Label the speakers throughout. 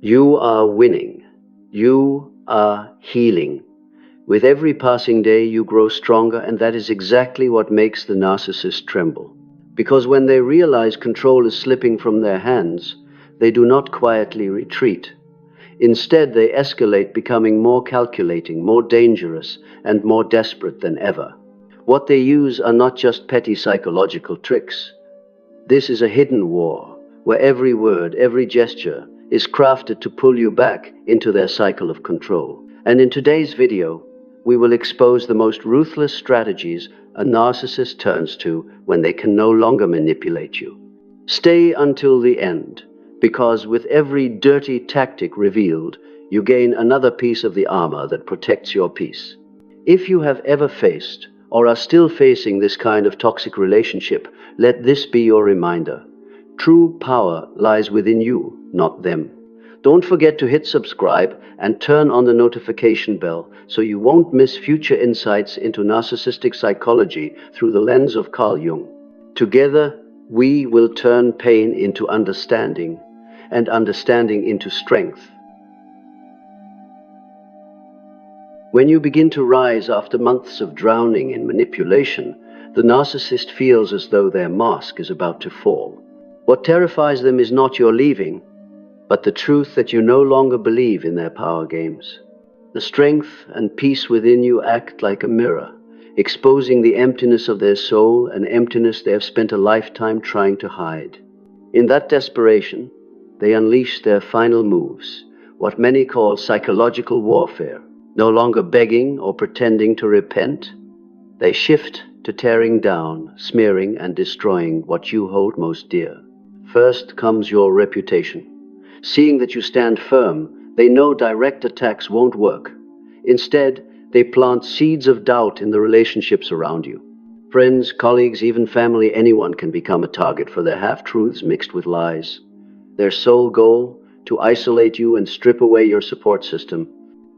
Speaker 1: You are winning. You are healing. With every passing day, you grow stronger, and that is exactly what makes the narcissist tremble. Because when they realize control is slipping from their hands, they do not quietly retreat. Instead, they escalate, becoming more calculating, more dangerous, and more desperate than ever. What they use are not just petty psychological tricks. This is a hidden war, where every word, every gesture is crafted to pull you back into their cycle of control. And in today's video, we will expose the most ruthless strategies a narcissist turns to when they can no longer manipulate you. Stay until the end, because with every dirty tactic revealed, you gain another piece of the armor that protects your peace. If you have ever faced or are still facing this kind of toxic relationship, let this be your reminder. True power lies within you, not them. Don't forget to hit subscribe and turn on the notification bell so you won't miss future insights into narcissistic psychology through the lens of Carl Jung. Together, we will turn pain into understanding and understanding into strength. When you begin to rise after months of drowning in manipulation, the narcissist feels as though their mask is about to fall. What terrifies them is not your leaving, but the truth that you no longer believe in their power games. The strength and peace within you act like a mirror, exposing the emptiness of their soul, an emptiness they have spent a lifetime trying to hide. In that desperation, they unleash their final moves, what many call psychological warfare. No longer begging or pretending to repent, they shift to tearing down, smearing, and destroying what you hold most dear. First comes your reputation. Seeing that you stand firm, they know direct attacks won't work. Instead, they plant seeds of doubt in the relationships around you. Friends, colleagues, even family, anyone can become a target for their half-truths mixed with lies. Their sole goal, to isolate you and strip away your support system.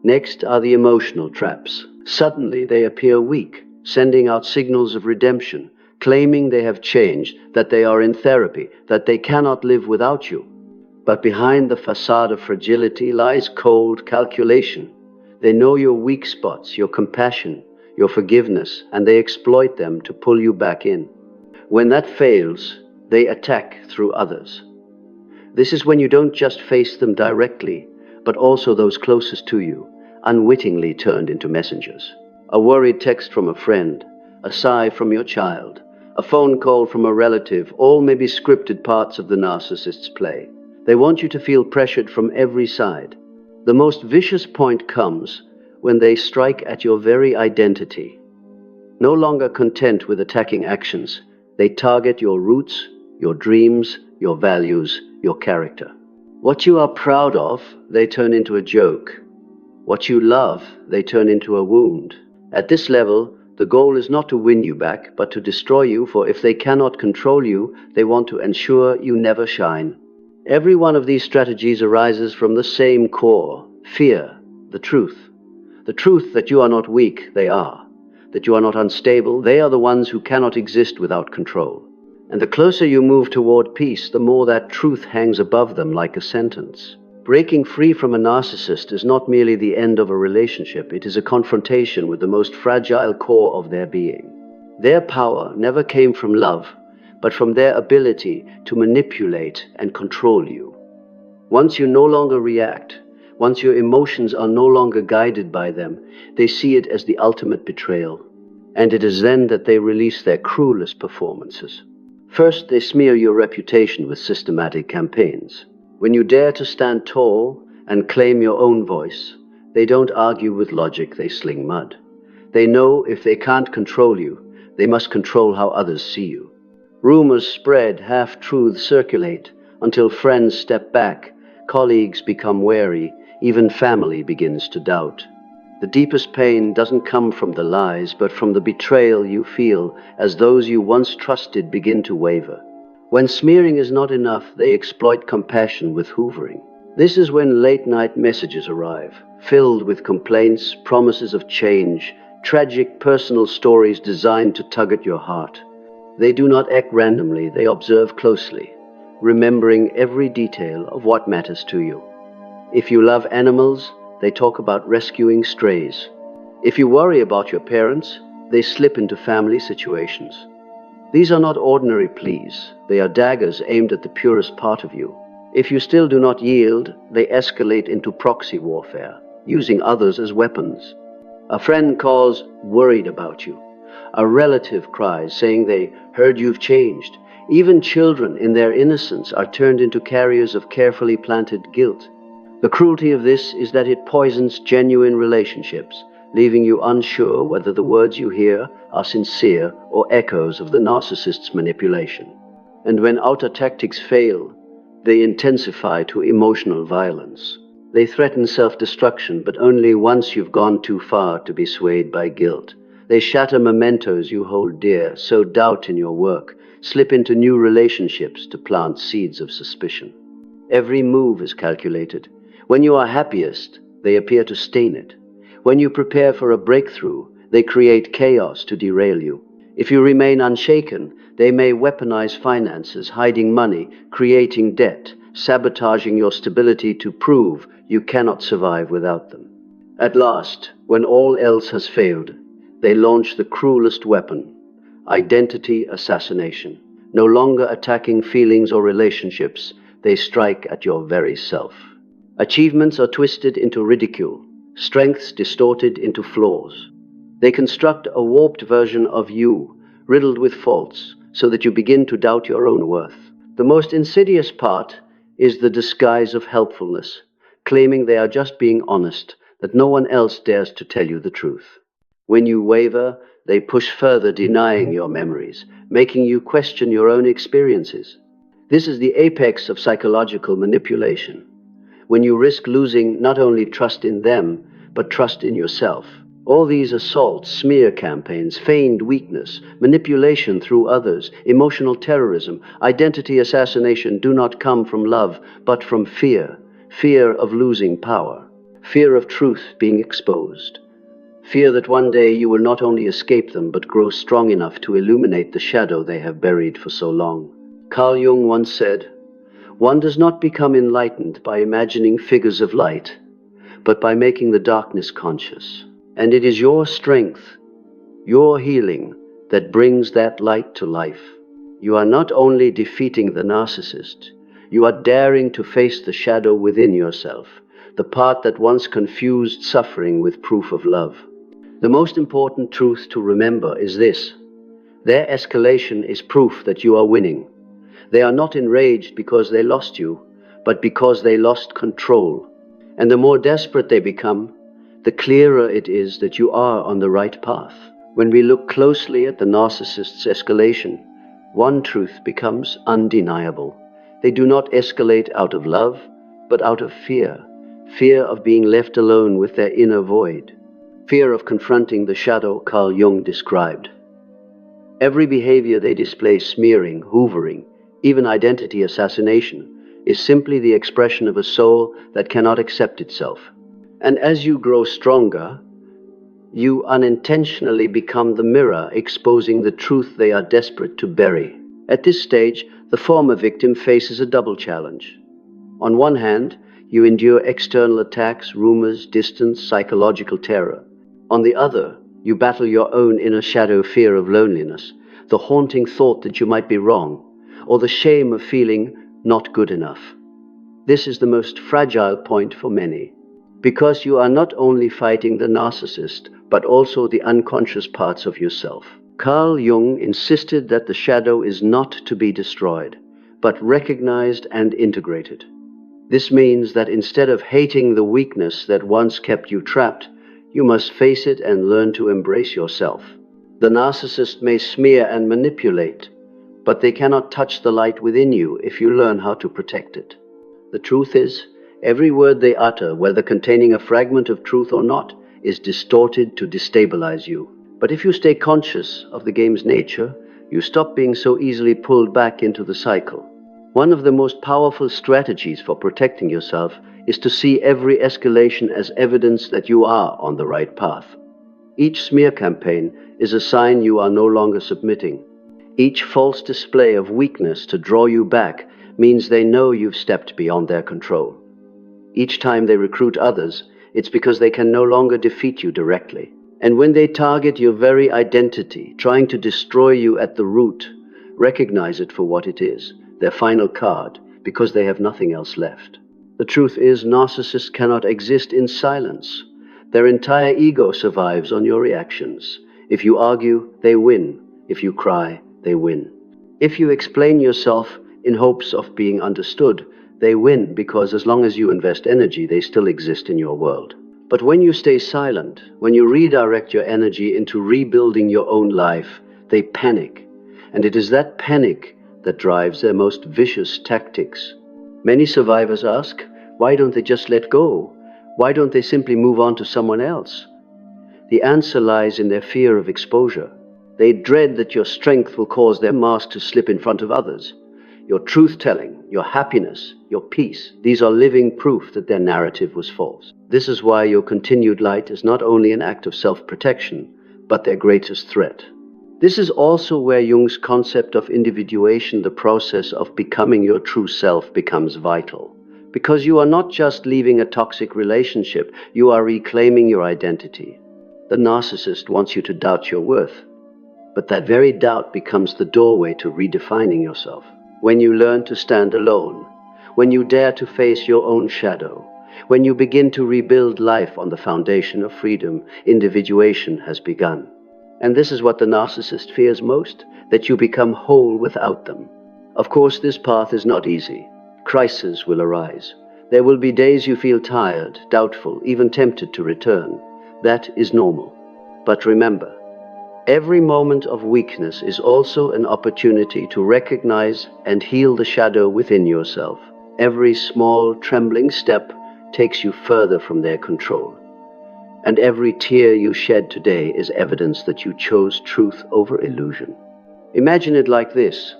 Speaker 1: Next are the emotional traps. Suddenly they appear weak, sending out signals of redemption, claiming they have changed, that they are in therapy, that they cannot live without you. But behind the facade of fragility lies cold calculation. They know your weak spots, your compassion, your forgiveness, and they exploit them to pull you back in. When that fails, they attack through others. This is when you don't just face them directly, but also those closest to you, unwittingly turned into messengers. A worried text from a friend, a sigh from your child, a phone call from a relative, all may be scripted parts of the narcissist's play. They want you to feel pressured from every side. The most vicious point comes when they strike at your very identity. No longer content with attacking actions, they target your roots, your dreams, your values, your character. What you are proud of, they turn into a joke. What you love, they turn into a wound. At this level, the goal is not to win you back, but to destroy you, for if they cannot control you, they want to ensure you never shine. Every one of these strategies arises from the same core: fear, the truth. The truth that you are not weak, they are. That you are not unstable, they are the ones who cannot exist without control. And the closer you move toward peace, the more that truth hangs above them like a sentence. Breaking free from a narcissist is not merely the end of a relationship, it is a confrontation with the most fragile core of their being. Their power never came from love, but from their ability to manipulate and control you. Once you no longer react, once your emotions are no longer guided by them, they see it as the ultimate betrayal. And it is then that they release their cruelest performances. First, they smear your reputation with systematic campaigns. When you dare to stand tall and claim your own voice, they don't argue with logic, they sling mud. They know if they can't control you, they must control how others see you. Rumors spread, half-truths circulate, until friends step back, colleagues become wary, even family begins to doubt. The deepest pain doesn't come from the lies, but from the betrayal you feel as those you once trusted begin to waver. When smearing is not enough, they exploit compassion with hoovering. This is when late-night messages arrive, filled with complaints, promises of change, tragic personal stories designed to tug at your heart. They do not act randomly, they observe closely, remembering every detail of what matters to you. If you love animals, they talk about rescuing strays. If you worry about your parents, they slip into family situations. These are not ordinary pleas. They are daggers aimed at the purest part of you. If you still do not yield, they escalate into proxy warfare, using others as weapons. A friend calls worried about you. A relative cries, saying they heard you've changed. Even children, in their innocence, are turned into carriers of carefully planted guilt. The cruelty of this is that it poisons genuine relationships, leaving you unsure whether the words you hear are sincere or echoes of the narcissist's manipulation. And when outer tactics fail, they intensify to emotional violence. They threaten self-destruction, but only once you've gone too far to be swayed by guilt. They shatter mementos you hold dear, sow doubt in your work, slip into new relationships to plant seeds of suspicion. Every move is calculated. When you are happiest, they appear to stain it. When you prepare for a breakthrough, they create chaos to derail you. If you remain unshaken, they may weaponize finances, hiding money, creating debt, sabotaging your stability to prove you cannot survive without them. At last, when all else has failed, they launch the cruelest weapon, identity assassination. No longer attacking feelings or relationships, they strike at your very self. Achievements are twisted into ridicule, strengths distorted into flaws. They construct a warped version of you, riddled with faults, so that you begin to doubt your own worth. The most insidious part is the disguise of helpfulness, claiming they are just being honest, that no one else dares to tell you the truth. When you waver, they push further, denying your memories, making you question your own experiences. This is the apex of psychological manipulation, when you risk losing not only trust in them, but trust in yourself. All these assaults, smear campaigns, feigned weakness, manipulation through others, emotional terrorism, identity assassination do not come from love, but from fear. Fear of losing power. Fear of truth being exposed. Fear that one day you will not only escape them, but grow strong enough to illuminate the shadow they have buried for so long. Carl Jung once said, "One does not become enlightened by imagining figures of light, but by making the darkness conscious. And it is your strength, your healing, that brings that light to life." You are not only defeating the narcissist, you are daring to face the shadow within yourself, the part that once confused suffering with proof of love. The most important truth to remember is this: their escalation is proof that you are winning. They are not enraged because they lost you, but because they lost control. And the more desperate they become, the clearer it is that you are on the right path. When we look closely at the narcissist's escalation, one truth becomes undeniable. They do not escalate out of love, but out of fear. Fear of being left alone with their inner void. Fear of confronting the shadow Carl Jung described. Every behavior they display, smearing, hoovering, even identity assassination, is simply the expression of a soul that cannot accept itself. And as you grow stronger, you unintentionally become the mirror exposing the truth they are desperate to bury. At this stage, the former victim faces a double challenge. On one hand, you endure external attacks, rumors, distance, psychological terror. On the other, you battle your own inner shadow fear of loneliness, the haunting thought that you might be wrong, or the shame of feeling not good enough. This is the most fragile point for many, because you are not only fighting the narcissist, but also the unconscious parts of yourself. Carl Jung insisted that the shadow is not to be destroyed, but recognized and integrated. This means that instead of hating the weakness that once kept you trapped, you must face it and learn to embrace yourself. The narcissist may smear and manipulate, but they cannot touch the light within you if you learn how to protect it. The truth is, every word they utter, whether containing a fragment of truth or not, is distorted to destabilize you. But if you stay conscious of the game's nature, you stop being so easily pulled back into the cycle. One of the most powerful strategies for protecting yourself is to see every escalation as evidence that you are on the right path. Each smear campaign is a sign you are no longer submitting. Each false display of weakness to draw you back means they know you've stepped beyond their control. Each time they recruit others, it's because they can no longer defeat you directly. And when they target your very identity, trying to destroy you at the root, recognize it for what it is, their final card, because they have nothing else left. The truth is, narcissists cannot exist in silence. Their entire ego survives on your reactions. If you argue, they win. If you cry, they win. If you explain yourself in hopes of being understood, they win, because as long as you invest energy, they still exist in your world. But when you stay silent, when you redirect your energy into rebuilding your own life, they panic. And it is that panic that drives their most vicious tactics. Many survivors ask, why don't they just let go? Why don't they simply move on to someone else? The answer lies in their fear of exposure. They dread that your strength will cause their mask to slip in front of others. Your truth-telling, your happiness, your peace, these are living proof that their narrative was false. This is why your continued light is not only an act of self-protection, but their greatest threat. This is also where Jung's concept of individuation, the process of becoming your true self, becomes vital. Because you are not just leaving a toxic relationship, you are reclaiming your identity. The narcissist wants you to doubt your worth, but that very doubt becomes the doorway to redefining yourself. When you learn to stand alone, when you dare to face your own shadow, when you begin to rebuild life on the foundation of freedom, individuation has begun. And this is what the narcissist fears most, that you become whole without them. Of course, this path is not easy. Crises will arise. There will be days you feel tired, doubtful, even tempted to return. That is normal. But remember, every moment of weakness is also an opportunity to recognize and heal the shadow within yourself. Every small, trembling step takes you further from their control. And every tear you shed today is evidence that you chose truth over illusion. Imagine it like this.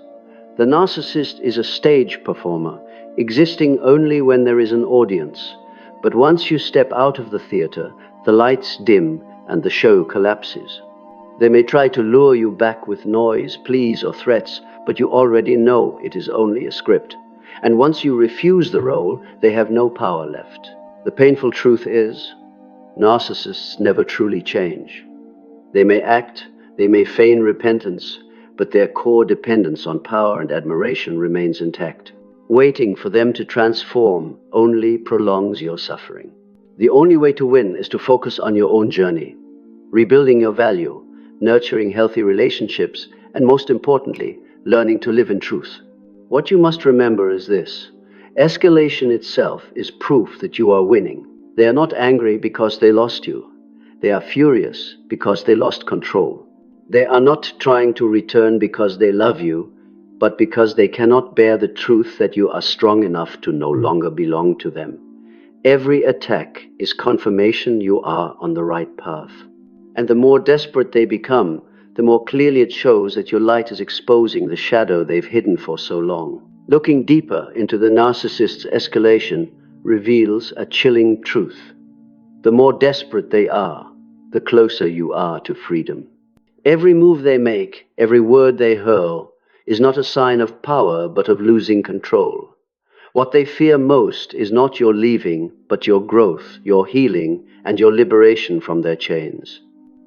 Speaker 1: The narcissist is a stage performer, existing only when there is an audience. But once you step out of the theater, the lights dim and the show collapses. They may try to lure you back with noise, pleas, or threats, but you already know it is only a script. And once you refuse the role, they have no power left. The painful truth is, narcissists never truly change. They may act, they may feign repentance, but their core dependence on power and admiration remains intact. Waiting for them to transform only prolongs your suffering. The only way to win is to focus on your own journey, rebuilding your value, nurturing healthy relationships, and most importantly, learning to live in truth. What you must remember is this. Escalation itself is proof that you are winning. They are not angry because they lost you. They are furious because they lost control. They are not trying to return because they love you, but because they cannot bear the truth that you are strong enough to no longer belong to them. Every attack is confirmation you are on the right path. And the more desperate they become, the more clearly it shows that your light is exposing the shadow they've hidden for so long. Looking deeper into the narcissist's escalation reveals a chilling truth. The more desperate they are, the closer you are to freedom. Every move they make, every word they hurl, is not a sign of power, but of losing control. What they fear most is not your leaving, but your growth, your healing, and your liberation from their chains.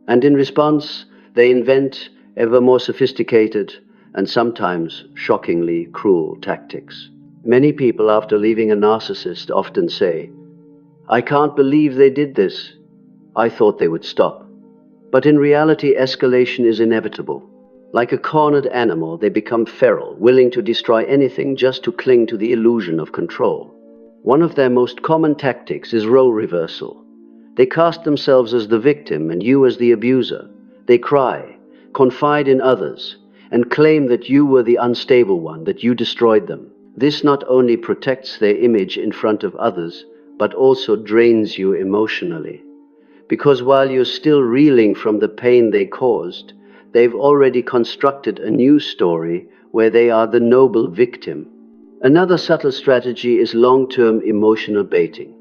Speaker 1: And in response, they invent ever more sophisticated and sometimes shockingly cruel tactics. Many people, after leaving a narcissist, often say, "I can't believe they did this. I thought they would stop." But in reality, escalation is inevitable. Like a cornered animal, they become feral, willing to destroy anything just to cling to the illusion of control. One of their most common tactics is role reversal. They cast themselves as the victim and you as the abuser. They cry, confide in others, and claim that you were the unstable one, that you destroyed them. This not only protects their image in front of others, but also drains you emotionally. Because while you're still reeling from the pain they caused, they've already constructed a new story where they are the noble victim. Another subtle strategy is long-term emotional baiting.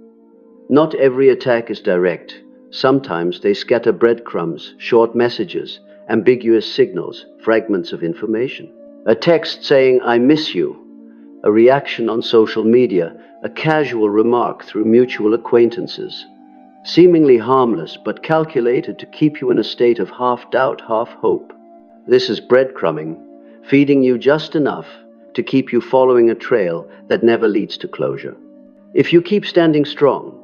Speaker 1: Not every attack is direct. Sometimes they scatter breadcrumbs, short messages, ambiguous signals, fragments of information. A text saying, "I miss you," a reaction on social media, a casual remark through mutual acquaintances. Seemingly harmless, but calculated to keep you in a state of half doubt, half hope. This is breadcrumbing, feeding you just enough to keep you following a trail that never leads to closure. If you keep standing strong,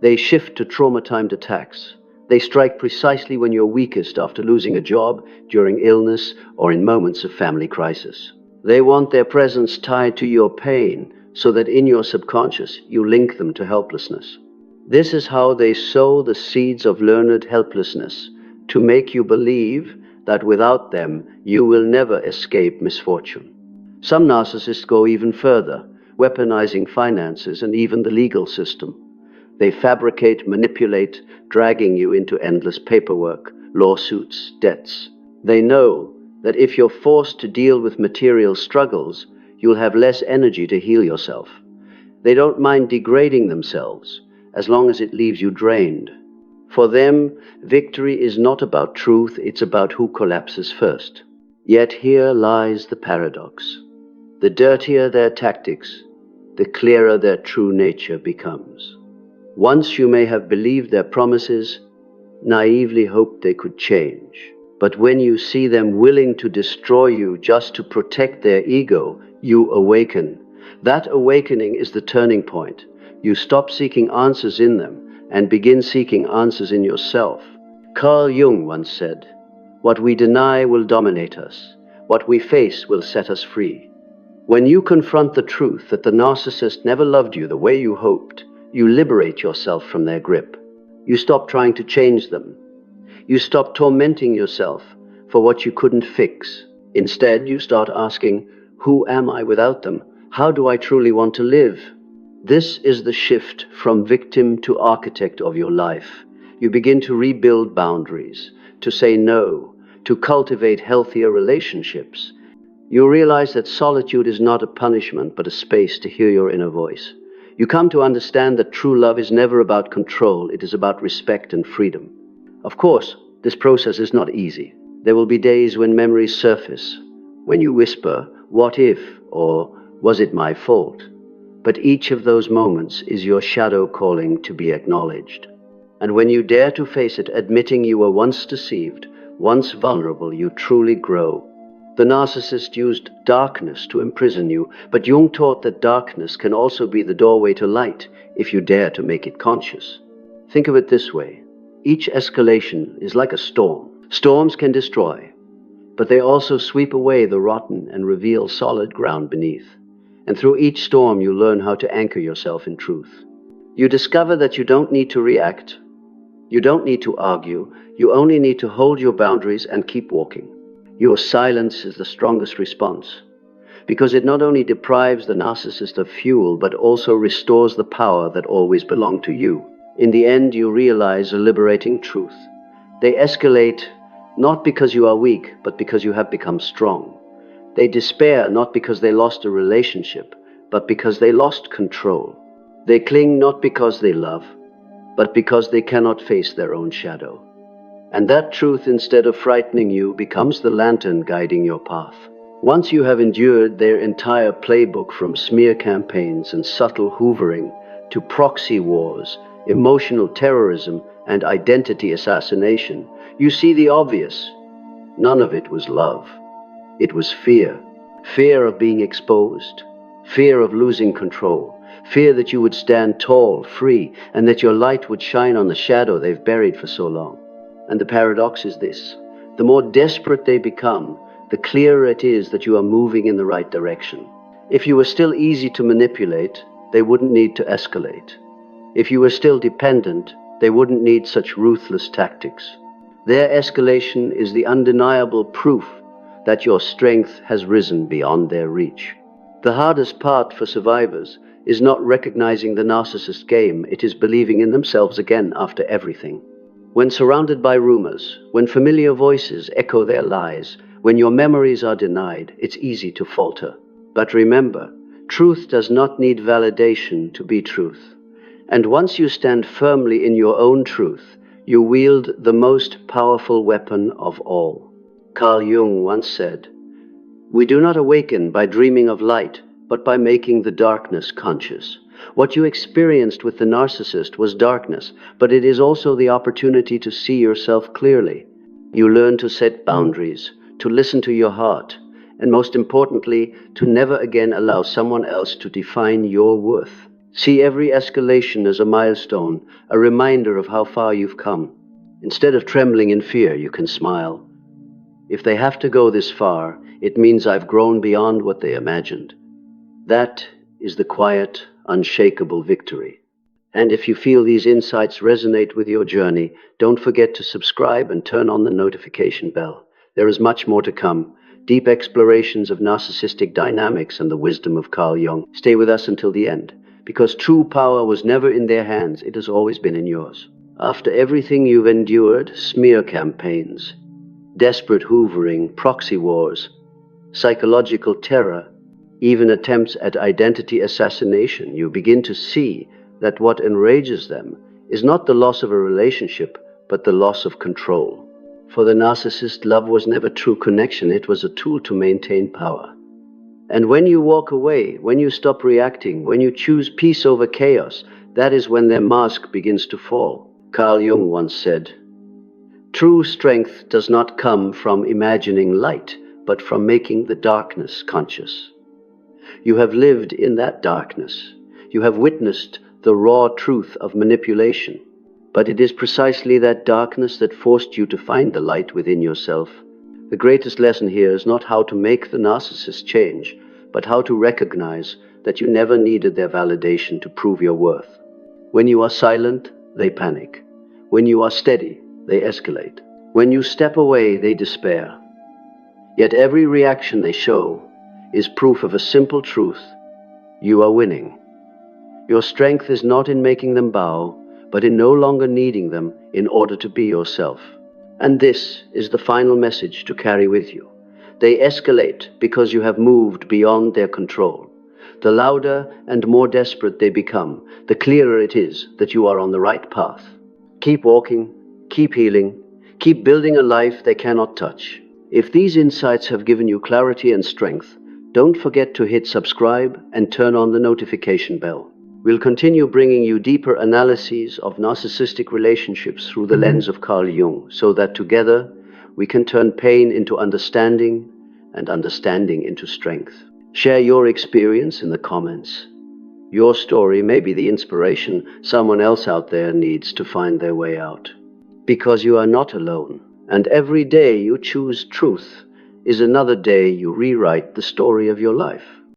Speaker 1: they shift to trauma-timed attacks. They strike precisely when you're weakest, after losing a job, during illness, or in moments of family crisis. They want their presence tied to your pain, so that in your subconscious you link them to helplessness. This is how they sow the seeds of learned helplessness, to make you believe that without them you will never escape misfortune. Some narcissists go even further, weaponizing finances and even the legal system. They fabricate, manipulate, dragging you into endless paperwork, lawsuits, debts. They know that if you're forced to deal with material struggles, you'll have less energy to heal yourself. They don't mind degrading themselves, as long as it leaves you drained. For them, victory is not about truth, it's about who collapses first. Yet here lies the paradox. The dirtier their tactics, the clearer their true nature becomes. Once you may have believed their promises, naively hoped they could change. But when you see them willing to destroy you just to protect their ego, you awaken. That awakening is the turning point. You stop seeking answers in them and begin seeking answers in yourself. Carl Jung once said, "What we deny will dominate us. What we face will set us free." When you confront the truth that the narcissist never loved you the way you hoped, you liberate yourself from their grip. You stop trying to change them. You stop tormenting yourself for what you couldn't fix. Instead, you start asking, who am I without them? How do I truly want to live? This is the shift from victim to architect of your life. You begin to rebuild boundaries, to say no, to cultivate healthier relationships. You realize that solitude is not a punishment, but a space to hear your inner voice. You come to understand that true love is never about control, it is about respect and freedom. Of course, this process is not easy. There will be days when memories surface, when you whisper, "What if?" or "Was it my fault?" But each of those moments is your shadow calling to be acknowledged. And when you dare to face it, admitting you were once deceived, once vulnerable, you truly grow. The narcissist used darkness to imprison you, but Jung taught that darkness can also be the doorway to light if you dare to make it conscious. Think of it this way. Each escalation is like a storm. Storms can destroy, but they also sweep away the rotten and reveal solid ground beneath. And through each storm, you learn how to anchor yourself in truth. You discover that you don't need to react. You don't need to argue. You only need to hold your boundaries and keep walking. Your silence is the strongest response, because it not only deprives the narcissist of fuel, but also restores the power that always belonged to you. In the end, you realize a liberating truth. They escalate not because you are weak, but because you have become strong. They despair not because they lost a relationship, but because they lost control. They cling not because they love, but because they cannot face their own shadow. And that truth, instead of frightening you, becomes the lantern guiding your path. Once you have endured their entire playbook, from smear campaigns and subtle hoovering to proxy wars, emotional terrorism, and identity assassination, you see the obvious. None of it was love. It was fear. Fear of being exposed. Fear of losing control. Fear that you would stand tall, free, and that your light would shine on the shadow they've buried for so long. And the paradox is this: the more desperate they become, the clearer it is that you are moving in the right direction. If you were still easy to manipulate, they wouldn't need to escalate. If you were still dependent, they wouldn't need such ruthless tactics. Their escalation is the undeniable proof that your strength has risen beyond their reach. The hardest part for survivors is not recognizing the narcissist game, it is believing in themselves again after everything. When surrounded by rumors, when familiar voices echo their lies, when your memories are denied, it's easy to falter. But remember, truth does not need validation to be truth. And once you stand firmly in your own truth, you wield the most powerful weapon of all. Carl Jung once said, "We do not awaken by dreaming of light, but by making the darkness conscious. What you experienced with the narcissist was darkness, but it is also the opportunity to see yourself clearly. You learn to set boundaries, to listen to your heart, and most importantly, to never again allow someone else to define your worth. See every escalation as a milestone, a reminder of how far you've come. Instead of trembling in fear, you can smile. If they have to go this far, it means I've grown beyond what they imagined. That is the quiet, unshakable victory. And if you feel these insights resonate with your journey, don't forget to subscribe and turn on the notification bell. There is much more to come. Deep explorations of narcissistic dynamics and the wisdom of Carl Jung. Stay with us until the end, because true power was never in their hands, it has always been in yours. After everything you've endured, smear campaigns, desperate hoovering, proxy wars, psychological terror, even attempts at identity assassination, you begin to see that what enrages them is not the loss of a relationship, but the loss of control. For the narcissist, love was never true connection, it was a tool to maintain power. And when you walk away, when you stop reacting, when you choose peace over chaos, that is when their mask begins to fall. Carl Jung once said, "True strength does not come from imagining light, but from making the darkness conscious." You have lived in that darkness. You have witnessed the raw truth of manipulation. But it is precisely that darkness that forced you to find the light within yourself. The greatest lesson here is not how to make the narcissist change, but how to recognize that you never needed their validation to prove your worth. When you are silent, they panic. When you are steady, they escalate. When you step away, they despair. Yet every reaction they show is proof of a simple truth: you are winning. Your strength is not in making them bow, but in no longer needing them in order to be yourself. And this is the final message to carry with you. They escalate because you have moved beyond their control. The louder and more desperate they become, the clearer it is that you are on the right path. Keep walking, keep healing, keep building a life they cannot touch. If these insights have given you clarity and strength, don't forget to hit subscribe and turn on the notification bell. We'll continue bringing you deeper analyses of narcissistic relationships through the lens of Carl Jung, so that together we can turn pain into understanding and understanding into strength. Share your experience in the comments. Your story may be the inspiration someone else out there needs to find their way out. Because you are not alone, and every day you choose truth is another day you rewrite the story of your life.